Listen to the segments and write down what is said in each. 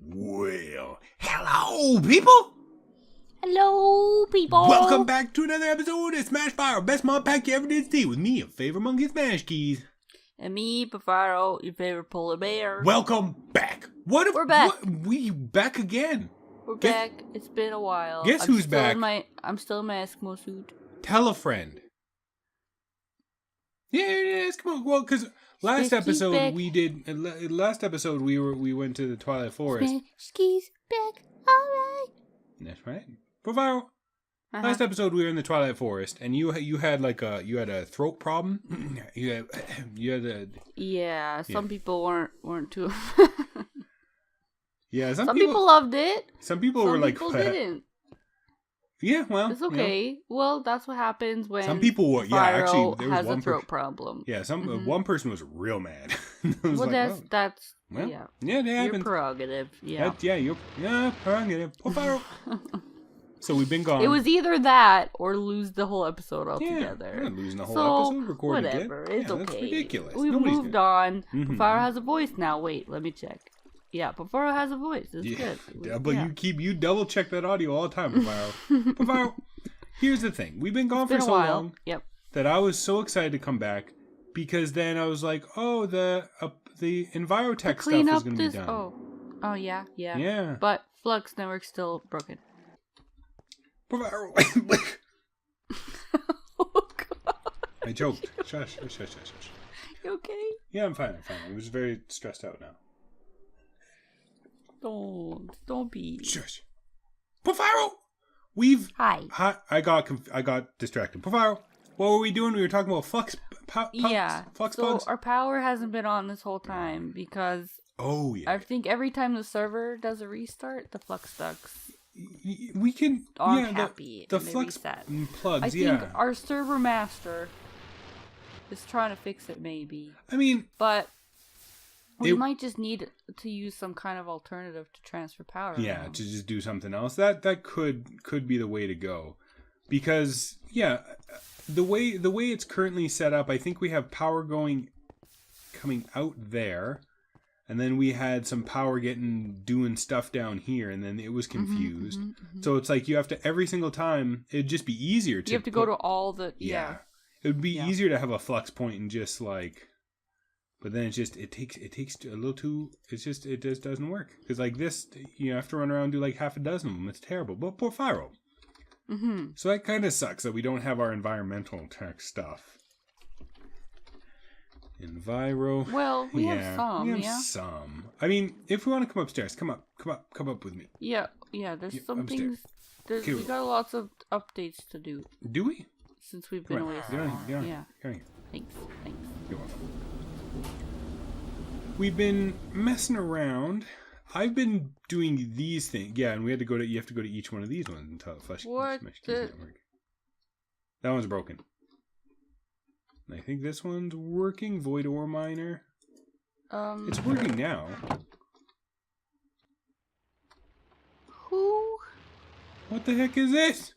Well, hello, people! Hello, people! Welcome back to another episode of Smashphyro, best Modpack you ever did see, with me, your favorite monkey, Smashkeys. And me, Porphyro, your favorite polar bear. Welcome back. We're back. We back again. We're back. It's been a while. Guess who's back? I'm still in my Eskimo suit. Tell a friend. Yeah, come on. Well, because last episode back. we went to the Twilight Forest. Smashkeys back. Alright. That's right. Porphyro. Last episode we were in the Twilight Forest, and you had a throat problem. Some people weren't too. Yeah, some people loved it. Some people were like, people didn't. Yeah, well, it's okay. You know. Well, that's what happens when some people were. Yeah, actually, there was has one a throat problem. Yeah, one person was real mad. Well, like, that's yeah, your prerogative. Yeah, your prerogative. So we've been gone. It was either that or lose the whole episode altogether. Yeah, we're not losing the whole episode. Recorded whatever. It's okay. That's ridiculous. We moved on. Porphyro has a voice now. Wait, let me check. Yeah, Porphyro has a voice. It's good. But you double check that audio all the time, Porphyro. Porphyro, here's the thing. We've been gone for so long that I was so excited to come back because then I was like, oh, the Envirotech stuff is going to be done. Oh yeah. But Flux Network's still broken. Porphyro. Oh god. I joked. Shush. You okay? Yeah, I'm fine. I was very stressed out now. Don't be. Shush. Porphyro! Hi. I got distracted. Porphyro, what were we doing? We were talking about flux bugs? Our power hasn't been on this whole time because I think every time the server does a restart, the flux ducks aren't happy. The flux plugs, I think our server master is trying to fix it, maybe. I mean, but we might just need to use some kind of alternative to transfer power. Yeah, to just do something else. That could be the way to go, because the way it's currently set up, I think we have power coming out there, and then we had some power doing stuff down here, and then it was confused. So it's like you have to every single time. It'd just be easier to. You have to go to all the It would be easier to have a flux point and just like. But then it takes a little too. It just doesn't work because like this, you have to run around and do like half a dozen of them. It's terrible. But Porphyro. So that kind of sucks that we don't have our environmental tech stuff. Enviro. Well, we have some. We have some. I mean, if we want to come upstairs, come up with me. Yeah. There's some things. We got lots of updates to do. Do we? Since we've been away so long. Yeah. Thanks. You're welcome. We've been messing around. I've been doing these things. Yeah, and you have to go to each one of these ones until Smashkeys doesn't work. That one's broken. And I think this one's working. Void Ore Miner. It's working now. Who? What the heck is this?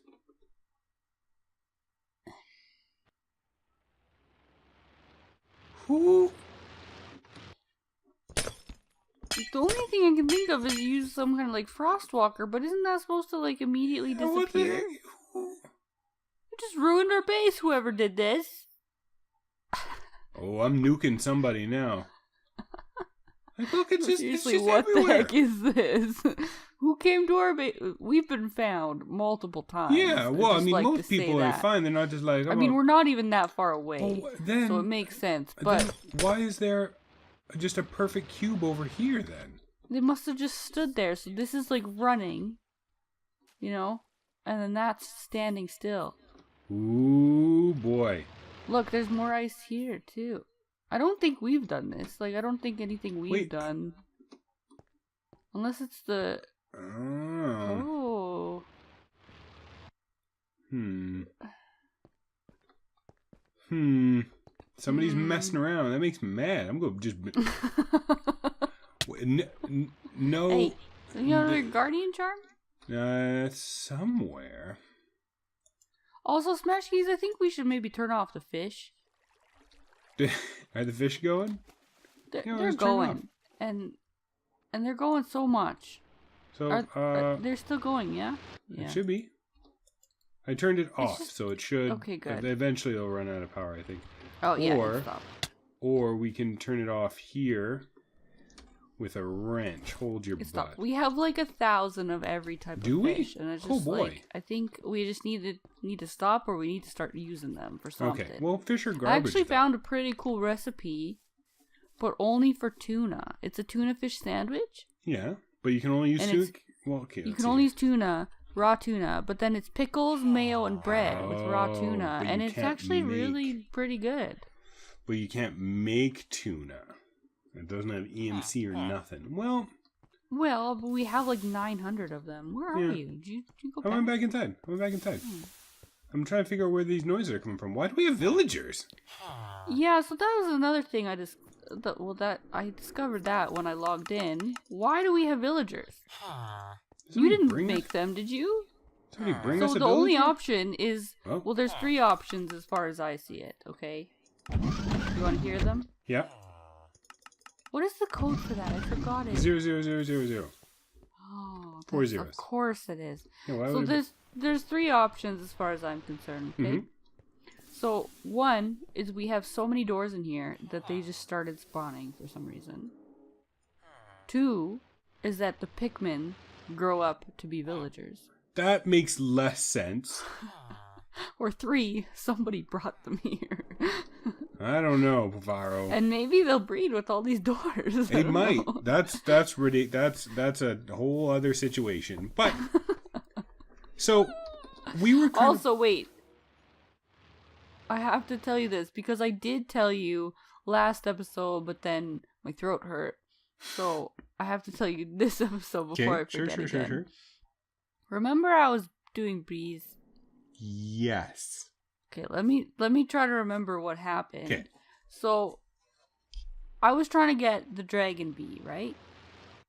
Who? The only thing I can think of is use some kind of like Frostwalker, but isn't that supposed to like immediately disappear? What the heck? You just ruined our base, whoever did this. Oh, I'm nuking somebody now. Like, look, it's seriously, it's just what everywhere. the heck is this? Who came to our base? We've been found multiple times. Yeah, well, I mean, most people are fine. They're not just like. I mean, we're not even that far away, so it makes sense. But then why is there just a perfect cube over here then? They must have just stood there. So this is like running, and then that's standing still. Ooh boy! Look, there's more ice here too. I don't think we've done this. Like, I don't think anything we've done, unless it's the. Oh. Somebody's messing around. That makes me mad. I'm going to just. No. Hey, you got another guardian charm? Somewhere. Also, Smashkeys, I think we should maybe turn off the fish. Are the fish going? They're going. And And they're going so much. So, they're still going, yeah? It should be. I turned it off, so it should. Okay, good. Eventually, it'll run out of power, I think. Oh, yeah, stop. Or we can turn it off here with a wrench. Hold your butt. We have like 1,000 of every type of fish. And it's just I think we just need to stop, or we need to start using them for something. Okay, well, fish are garbage. I actually found a pretty cool recipe, but only for tuna. It's a tuna fish sandwich. Yeah, but you can only use tuna. Well, okay. You can only use tuna. Raw tuna, but then it's pickles, mayo, and bread with raw tuna, and it's actually really pretty good. But you can't make tuna. It doesn't have EMC or nothing. Well, but we have like 900 of them. Where are you? Did you go back? I went back inside. I'm trying to figure out where these noises are coming from. Why do we have villagers? Yeah, so that was another thing I discovered that when I logged in. Why do we have villagers? You didn't make them, did you? So the only option is... Well, there's 3 options as far as I see it, okay? You want to hear them? Yeah. What is the code for that? I forgot it. 00000. Oh, 4 zeros. Of course it is. Yeah, so there's 3 options as far as I'm concerned, okay? Mm-hmm. So, 1 is we have so many doors in here that they just started spawning for some reason. 2 is that the Pikmin grow up to be villagers. That makes less sense. Or 3, somebody brought them here. I don't know, Porphyro. And maybe they'll breed with all these doors. They might. Know. That's ridiculous. That's a whole other situation. But so we were wait. I have to tell you this because I did tell you last episode, but then my throat hurt. So I have to tell you this episode before I forget again. Sure. Remember I was doing bees? Yes. Okay, let me try to remember what happened. Okay. So I was trying to get the dragon bee, right?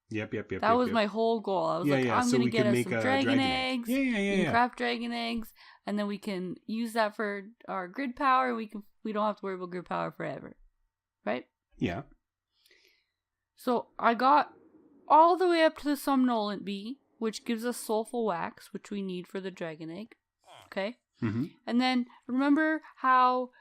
Yep. That was my whole goal. I was I'm going to get us some dragon eggs. Yeah. Craft dragon eggs, and then we can use that for our grid power. We don't have to worry about grid power forever. Right? Yeah. So I got all the way up to the somnolent bee, which gives us soulful wax, which we need for the dragon egg. Okay? Mm-hmm. And then remember how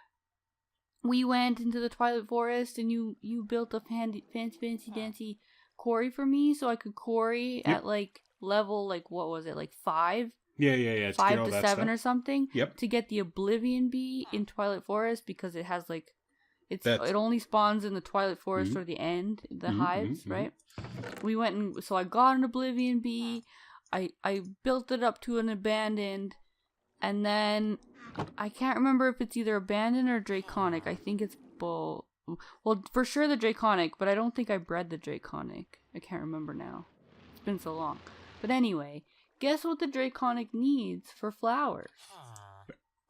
we went into the Twilight Forest and you built a fancy dancy quarry for me so I could quarry at like level, like what was it, like 5? Yeah. 5 to 7 or something. Yep. To get the Oblivion bee in Twilight Forest because it has like it only spawns in the Twilight Forest or the end, the hives, right? We went and so I got an Oblivion bee. I built it up to an abandoned, and then I can't remember if it's either abandoned or draconic. I think it's both. Well, for sure the draconic, but I don't think I bred the draconic. I can't remember now. It's been so long. But anyway, guess what the draconic needs for flowers?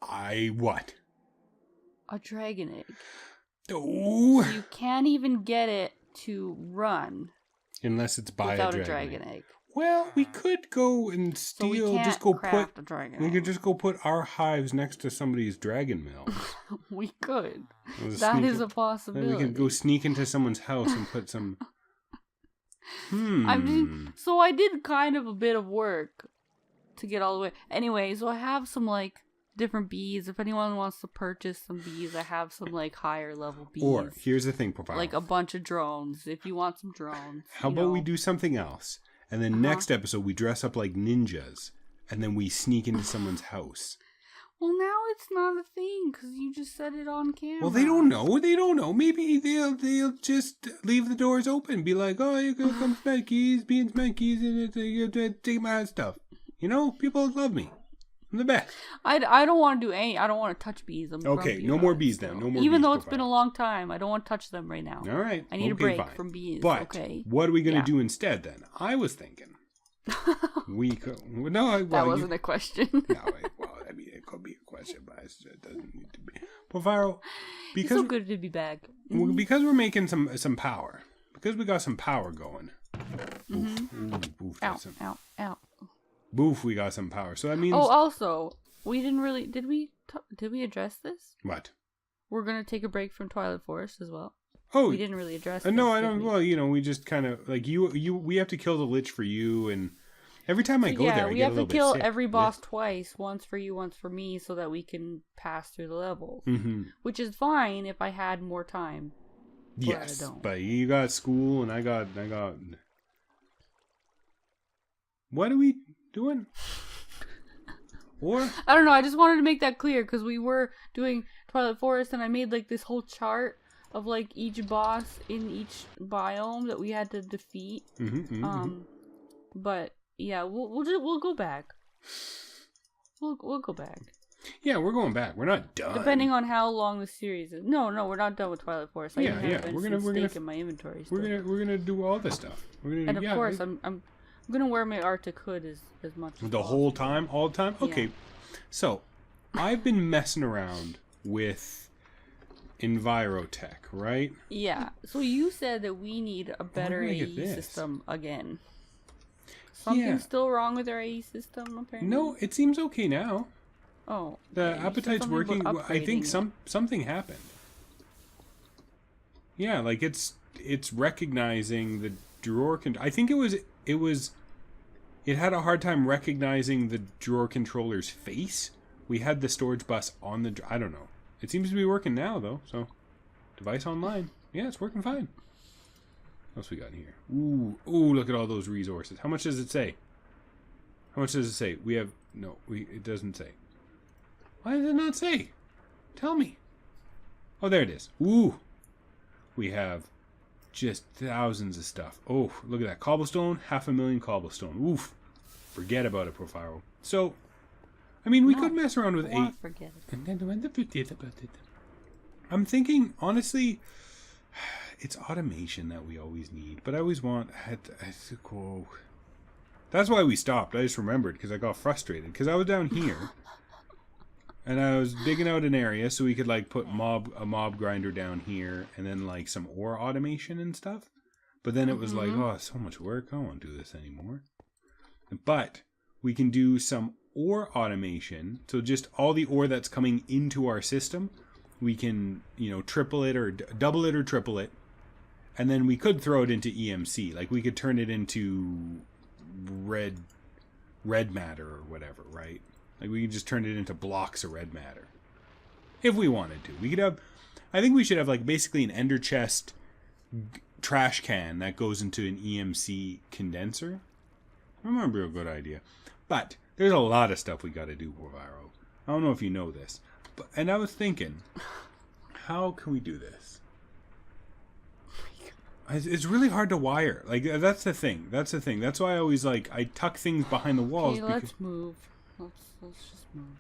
What? A dragon egg. Oh. So you can't even get it to run unless it's by without a dragon egg. Well, we could go and steal. We could just go put our hives next to somebody's dragon mill. We could. That is a possibility. We could go sneak into someone's house and put some. I mean, so I did kind of a bit of work to get all the way. Anyway, so I have some like different bees. If anyone wants to purchase some bees, I have some like higher level bees. Or here's the thing, Porphyro. Like a bunch of drones. If you want some drones. How about we do something else? And then next episode, we dress up like ninjas, and then we sneak into someone's house. Well, now it's not a thing, because you just said it on camera. Well, they don't know. Maybe they'll just leave the doors open. Be like, oh, here come Smashkeys, being Smashkeys, and take my stuff. You know, people love me. I'm the best. I don't want to do any. I don't want to touch bees. Okay, no more bees then. No more. Even bees though it's been a long time, I don't want to touch them right now. All right. I need a break from bees. But what are we going to do instead then? I was thinking we could. That wasn't a question. I mean, it could be a question, but it doesn't need to be. Porphyro, because it's so good to be back. Because we're making some power. Because we got some power going. Ow. Boof, we got some power. So that means. Oh, also, we didn't really. Did we address this? What? We're gonna take a break from Twilight Forest as well. Oh, we didn't really address. No, I don't. Well, we just kind of like we have to kill the lich for you, and every time I go there, I get a little bit sick. Yeah, we have to kill every boss twice, once for you, once for me, so that we can pass through the levels. Mm-hmm. Which is fine if I had more time. Yes, but you got school, and I got. What are we doing? Or I don't know. I just wanted to make that clear because we were doing Twilight Forest, and I made like this whole chart of like each boss in each biome that we had to defeat. But yeah, we'll go back. We'll go back. Yeah, we're going back. We're not done. Depending on how long the series is. No, we're not done with Twilight Forest. We're gonna in my inventory. We're gonna do all this stuff. And of course, I'm gonna wear my Arctic hood as much as possible. Whole time, all the time. Okay, so I've been messing around with Envirotech, right? Yeah. So you said that we need a better AE system again. Something's still wrong with our AE system, apparently. No, it seems okay now. Oh. The appetite's working. I think something happened. Yeah, like it's recognizing the drawer. I think it had a hard time recognizing the drawer controller's face. We had the storage bus on the. I don't know. It seems to be working now, though. So, device online. Yeah, it's working fine. What else we got in here? Ooh, look at all those resources. How much does it say? How much does it say? It doesn't say. Why does it not say? Tell me. Oh, there it is. Ooh. We have just thousands of stuff. Oh, look at that. Cobblestone. 500,000 cobblestone. Oof. Forget about it, Porphyro. So, I mean, we could mess around with 8. Forget it. And then forget about it. I'm thinking, honestly, it's automation that we always need. But I always want... That's why we stopped. I just remembered because I got frustrated. Because I was down here. And I was digging out an area so we could like put a mob grinder down here. And then like some ore automation and stuff. But then it was like, oh, so much work. I don't want to do this anymore. But we can do some ore automation. So just all the ore that's coming into our system, we can, triple it or double it or triple it. And then we could throw it into EMC. Like we could turn it into red matter or whatever, right? Like we could just turn it into blocks of red matter. If we wanted to. We could have, I think we should have like basically an ender chest trash can that goes into an EMC condenser. I remember a good idea. But there's a lot of stuff we got to do, Porphyro. I don't know if you know this. And I was thinking, how can we do this? It's really hard to wire. Like, that's the thing. That's why I always, I tuck things behind the walls. Okay, let's move. Let's just move.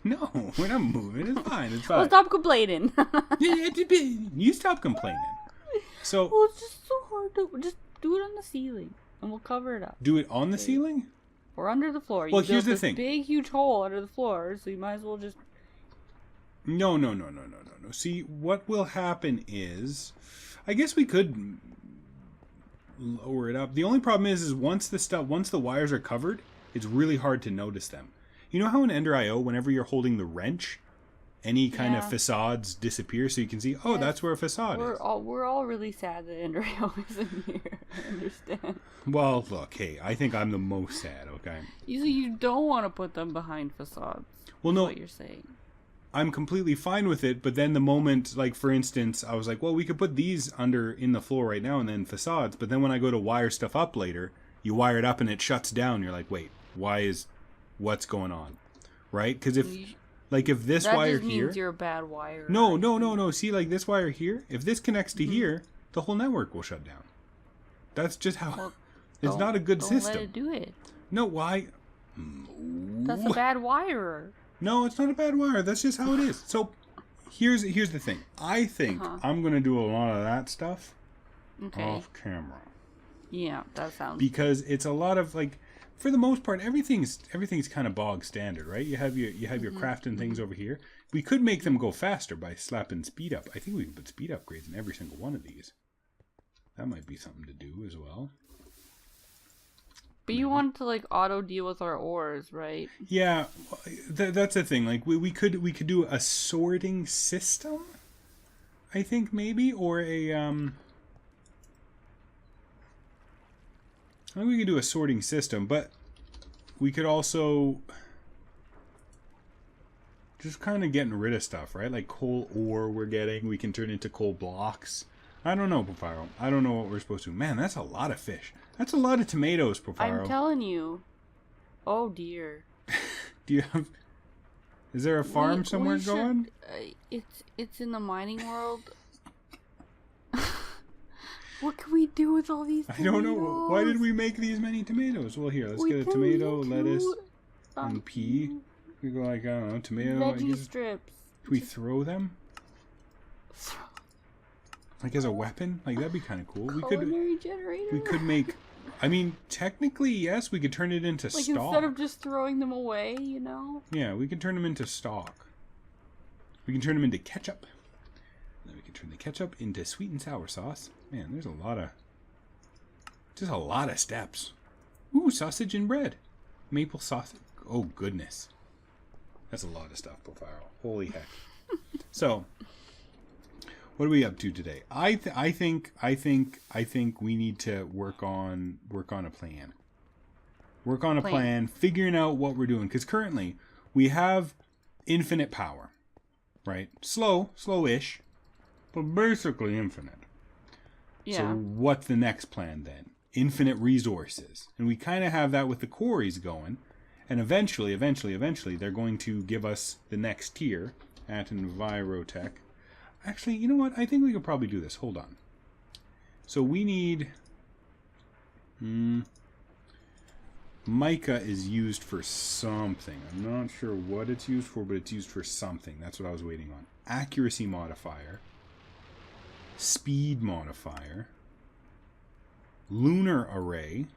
No, we're not moving. It's fine. It's fine. Well, stop complaining. You stop complaining. So. Well, it's just so hard to... Just do it on the ceiling, and we'll cover it up. Do it on the ceiling? Or under the floor. Well, here's the thing. Big, huge hole under the floor, so you might as well just... No. See, what will happen is... I guess we could lower it up. The only problem is once the wires are covered, it's really hard to notice them. You know how in Ender IO, whenever you're holding the wrench, any kind of facades disappear, so you can see, that's where a facade is. We're all really sad that Ender IO isn't here. I understand. Well, look, hey, I think I'm the most sad, okay? You don't want to put them behind facades. Well, no. What you're saying. I'm completely fine with it, but then the moment, for instance, I was like, well, we could put these in the floor right now and then facades, but then when I go to wire stuff up later, you wire it up and it shuts down. You're like, wait, what's going on? Right? Because if this wire here... That just means you're a bad wire. No. See, this wire here, if this connects to here, the whole network will shut down. That's just how... Well, it's not a good system. Don't let it do it. No, why? That's a bad wire. No, it's not a bad wire. That's just how it is. So, here's the thing. I think I'm going to do a lot of that stuff off camera. Yeah, that sounds... Because it's a lot of, for the most part, everything's kind of bog standard, right? You have your crafting things over here. We could make them go faster by slapping speed up. I think we can put speed upgrades in every single one of these. That might be something to do as well. But you want to auto deal with our ores, right? Yeah, that's the thing. We could do a sorting system. I think maybe, or a I think we could do a sorting system, but we could also just kind of getting rid of stuff, right? Like coal ore we can turn into coal blocks. I don't know, Porphyro. I don't know what we're supposed to. Man, that's a lot of fish. That's a lot of tomatoes, Porphyro. I'm telling you. Oh dear. Do you have? Is there a farm somewhere going? It's in the mining world. What can we do with all these tomatoes? I don't know. Why did we make these many tomatoes? Well, here, let's get a tomato, lettuce, and pea. We go like, I don't know, tomato. Veggie strips. Can we throw them? Like as a weapon? Like that'd be kind of cool. Culinary generator? We could make. I mean, technically, yes, we could turn it into stock. Instead of just throwing them away, you know? Yeah, we can turn them into stock. We can turn them into ketchup. Then we can turn the ketchup into sweet and sour sauce. Man, there's just a lot of steps. Ooh, sausage and bread. Maple sausage. Oh, goodness. That's a lot of stuff, Porphyro. Holy heck. So, what are we up to today? I think we need to work on a plan. Work on a plan, figuring out what we're doing. Because currently, we have infinite power. Right? Slow-ish. But basically infinite. Yeah. So what's the next plan then? Infinite resources. And we kind of have that with the quarries going. And eventually, they're going to give us the next tier at EnviroTech. Actually, you know what? I think we could probably do this. Hold on. So we need... mica is used for something. I'm not sure what it's used for, but it's used for something. That's what I was waiting on. Accuracy modifier. Speed modifier. Lunar array.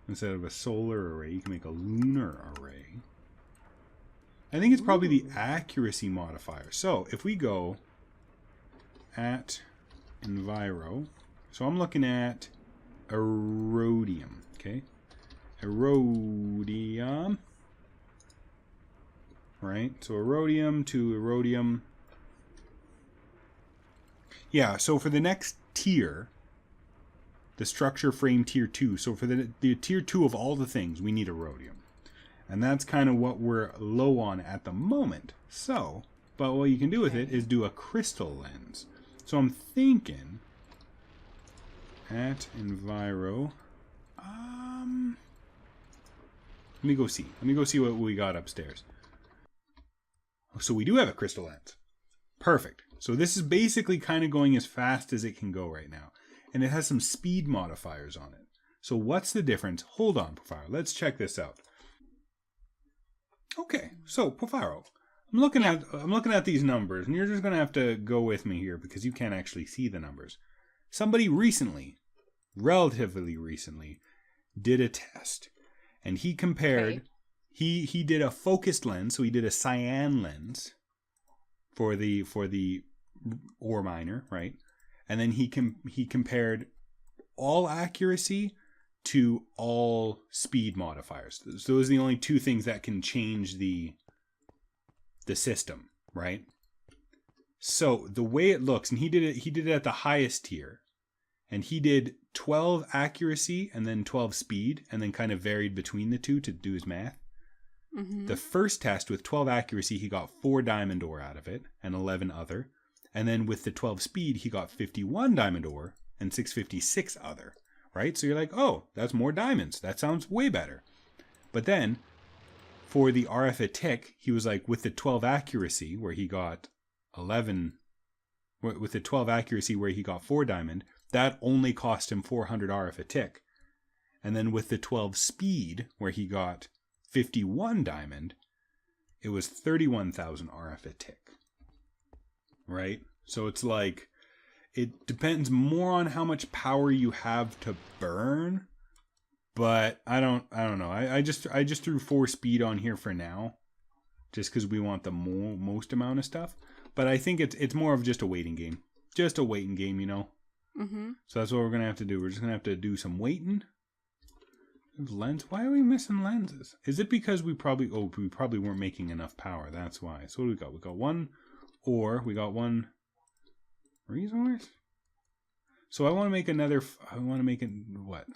Instead of a solar array, you can make a lunar array. I think it's probably the accuracy modifier. So, if we go at Enviro, so I'm looking at Erodium, okay? Erodium. Right? So, Erodium to Erodium. Yeah, so for the next tier, the structure frame tier 2, so for the tier 2 of all the things, we need Erodium. And that's kind of what we're low on at the moment. So, but what you can do with it is do a crystal lens. So I'm thinking at Enviro. Let me go see. Let me go see what we got upstairs. So we do have a crystal lens. Perfect. So this is basically kind of going as fast as it can go right now. And it has some speed modifiers on it. So what's the difference? Hold on, Porphyro. Let's check this out. Okay, so Porphyro, I'm looking at these numbers, and you're just gonna have to go with me here because you can't actually see the numbers. Somebody recently, relatively recently, did a test, and he compared. Okay. He did a focused lens, so he did a cyan lens for the ore miner, right? And then he compared all accuracy to all speed modifiers. So those are the only two things that can change the system, right? So the way it looks, and he did it at the highest tier, and he did 12 accuracy and then 12 speed, and then kind of varied between the two to do his math. Mm-hmm. The first test with 12 accuracy, he got 4 diamond ore out of it and 11 other. And then with the 12 speed, he got 51 diamond ore and 656 other, right? So you're like, oh, that's more diamonds. That sounds way better. But then for the RF a tick, he was like, with the 12 accuracy where he got 11, with the 12 accuracy where he got 4 diamond, that only cost him 400 RF a tick. And then with the 12 speed where he got 51 diamond, it was 31,000 RF a tick. Right? So it's like, it depends more on how much power you have to burn, but I don't know. I just threw 4 speed on here for now, just because we want the most amount of stuff. But I think it's more of just a waiting game. Just a waiting game, you know? Mm-hmm. So that's what we're going to have to do. We're just going to have to do some waiting. Lens? Why are we missing lenses? Is it because we probably weren't making enough power? That's why. So what do we got? We got one ore. We got one resource. So I want to make another. I want to make it what?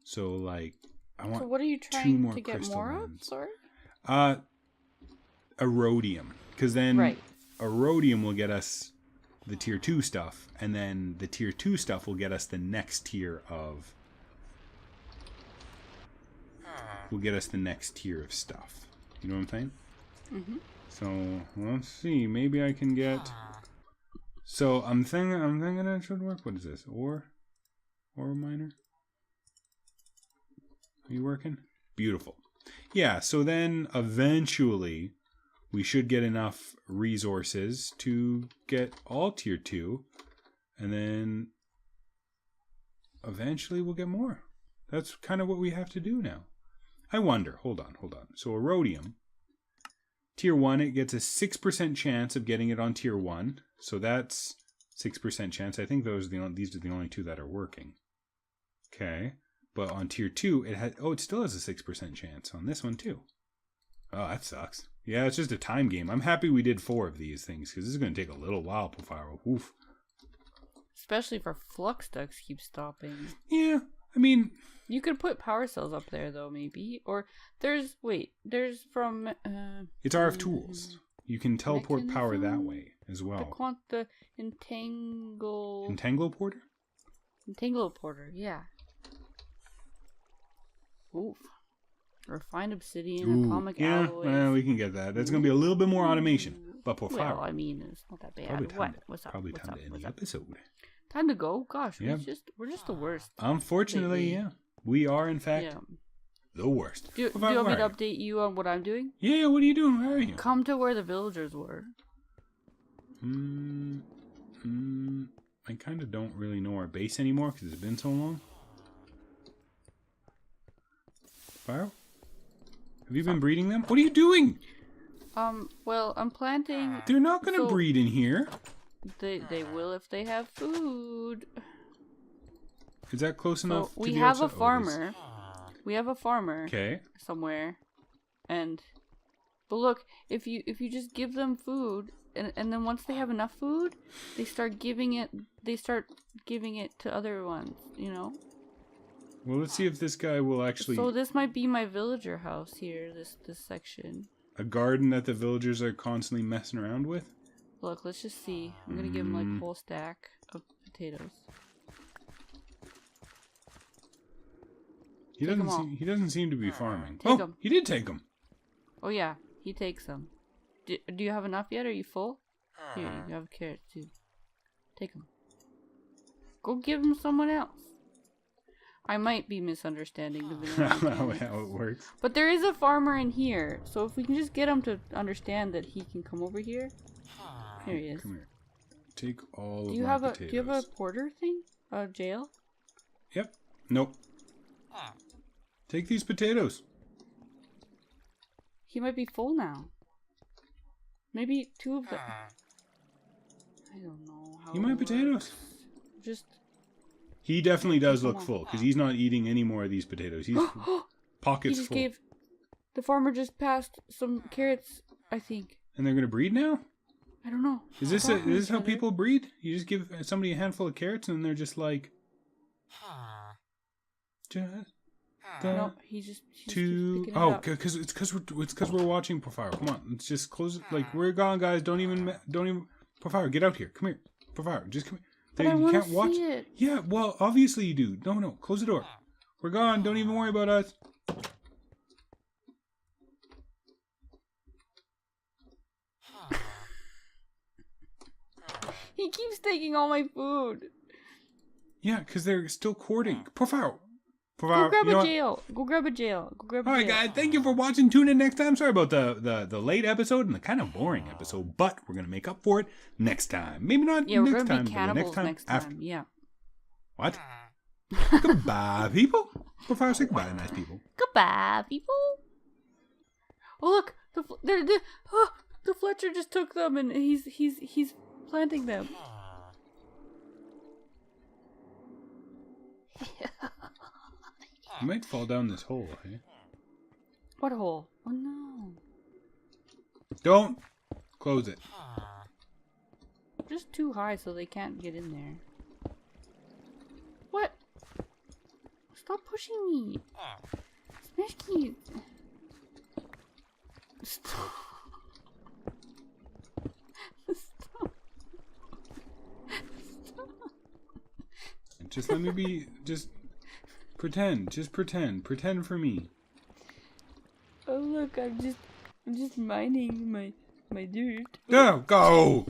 So like I want. So what are you trying to get more of? Sorry. Erodium, because then Right. Erodium will get us the tier 2 stuff, and then the tier 2 stuff will get us the next tier of. Will get us the next tier of stuff. You know what I'm saying? Mm-hmm. So let's see. Maybe I can get. So I'm thinking that should work. What is this? Ore miner. Are you working? Beautiful. Yeah. So then eventually we should get enough resources to get all tier 2, and then eventually we'll get more. That's kind of what we have to do now. I wonder. Hold on. So Erodium. Tier 1, it gets a 6% chance of getting it on Tier 1. So that's 6% chance. I think these are the only 2 that are working. Okay. But on Tier 2, it still has a 6% chance on this one too. Oh, that sucks. Yeah, it's just a time game. I'm happy we did 4 of these things, because this is going to take a little while, Porphyro. Oof. Especially for flux ducts keep stopping. Yeah, I mean... You could put power cells up there, though, maybe. Or there's from... it's RF tools. You can teleport power that way as well. The Entangle... Entangloporter? Entangloporter, yeah. Oof. Refined obsidian, atomic alloys. Yeah, we can get that. That's going to be a little bit more automation. But Porphyro... Well, I mean, it's not that bad. What's up? Probably time to end the episode. Time to go? Gosh, yeah. we're just the worst. Unfortunately, yeah. We are, in fact, the worst. Do you want me to update you on what I'm doing? Yeah, what are you doing? Where are you? Come to where the villagers were. I kind of don't really know our base anymore because it's been so long. Fire? Have you been breeding them? What are you doing? Well, I'm planting... They're not going to breed in here. They will if they have food. Is that close enough? We have a farmer. We have a farmer. Okay. Somewhere, but look, if you just give them food, and then once they have enough food, they start giving it to other ones. You know. Well, let's see if this guy will actually. So this might be my villager house here. This section. A garden that the villagers are constantly messing around with. Look, let's just see. I'm gonna give him like a whole stack of potatoes. He doesn't seem to be farming. Take them. He did take them. Oh yeah, he takes them. Do you have enough yet? Are you full? Here, you have carrots too. Take them. Go give them someone else. I might be misunderstanding the video. How it works. But there is a farmer in here, so if we can just get him to understand that he can come over here. Here he is. Come here. Take all of my potatoes. Do you have a porter thing? A jail? Yep. Nope. Take these potatoes. He might be full now. Maybe 2 of them. I don't know how. Eat my potatoes. Just. He definitely does look full because he's not eating any more of these potatoes. He's pockets full. The farmer just passed some carrots, I think. And they're gonna breed now? I don't know. Is this how people breed? You just give somebody a handful of carrots and they're just like. No, he's because it's because we're watching Porphyro. Come on, let's just close it. Like we're gone, guys. Don't even Porphyro, get out here. Come here, Porphyro, just come here. But I want to see it. Yeah, well, obviously you do. No, close the door. We're gone. Don't even worry about us. He keeps taking all my food. Yeah, because they're still courting. Porphyro. Go grab a jail. Go grab a jail. All right, guys. Thank you for watching. Tune in next time. Sorry about the late episode and the kind of boring episode, but we're gonna make up for it next time. Maybe not next time. Yeah, we're gonna be cannibals next time. After. Yeah. What? Goodbye, people. Porphyro, say goodbye, nice people. Goodbye, people. Oh look, the Fletcher just took them and he's planting them. You might fall down this hole, eh? What hole? Oh no. Don't close it. Just too high so they can't get in there. What? Stop pushing me. Smashkeys. Stop. Stop. Stop. Just let me be. Just pretend. Just pretend. Pretend for me. Oh look, I'm just mining my dirt. No, go.